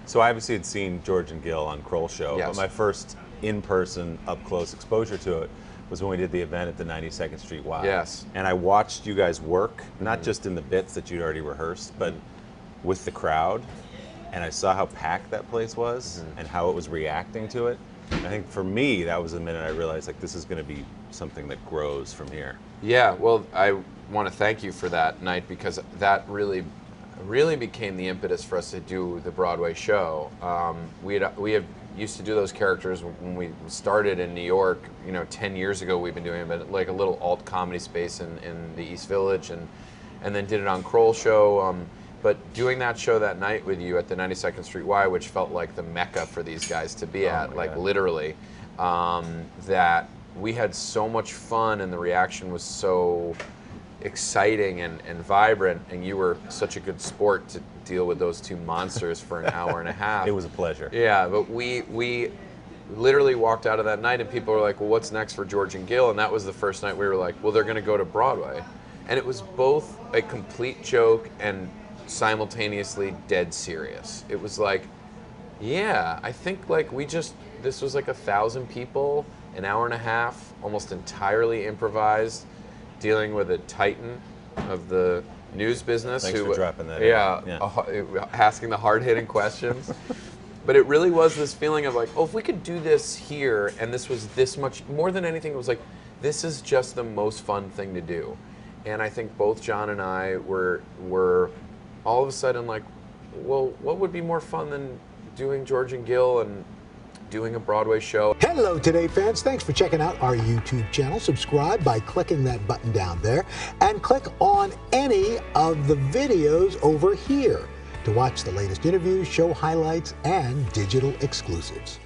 So I obviously had seen George and Gil on Kroll show, Yes. but my first in-person, up-close exposure to it was when we did the event at the 92nd Street Y. Yes. And I watched you guys work, not just in the bits that you'd already rehearsed, but with the crowd. And I saw how packed that place was and how it was reacting to it. I think for me, that was the minute I realized, like, this is going to be something that grows from here. Yeah, well, I want to thank you for that night, because that really became the impetus for us to do the Broadway show. We had used to do those characters when we started in New York. 10 years ago we've been doing it, but like a little alt comedy space in the East Village, and then did it on Kroll show. But doing that show that night with you at the 92nd Street Y, which felt like the mecca for these guys to be at, like literally, that we had so much fun and the reaction was so exciting and vibrant, and you were such a good sport to deal with those two monsters for an hour and a half. It was a pleasure. Yeah, but we literally walked out of that night and people were like, well, what's next for George and Gil? And that was the first night we were like, well, they're going to go to Broadway. And it was both a complete joke and simultaneously dead serious. It was like, yeah, I think like this was like 1,000 people, an hour and a half, almost entirely improvised, dealing with a titan of the news business. Thanks for dropping that in. Asking the hard-hitting questions. But it really was this feeling of like, oh, if we could do this here, and this was this much, more than anything, it was like, this is just the most fun thing to do. And I think both John and I were all of a sudden like, well, what would be more fun than doing George and Gil and doing a Broadway show? Hello, Today fans. Thanks for checking out our YouTube channel. Subscribe by clicking that button down there and click on any of the videos over here to watch the latest interviews, show highlights, and digital exclusives.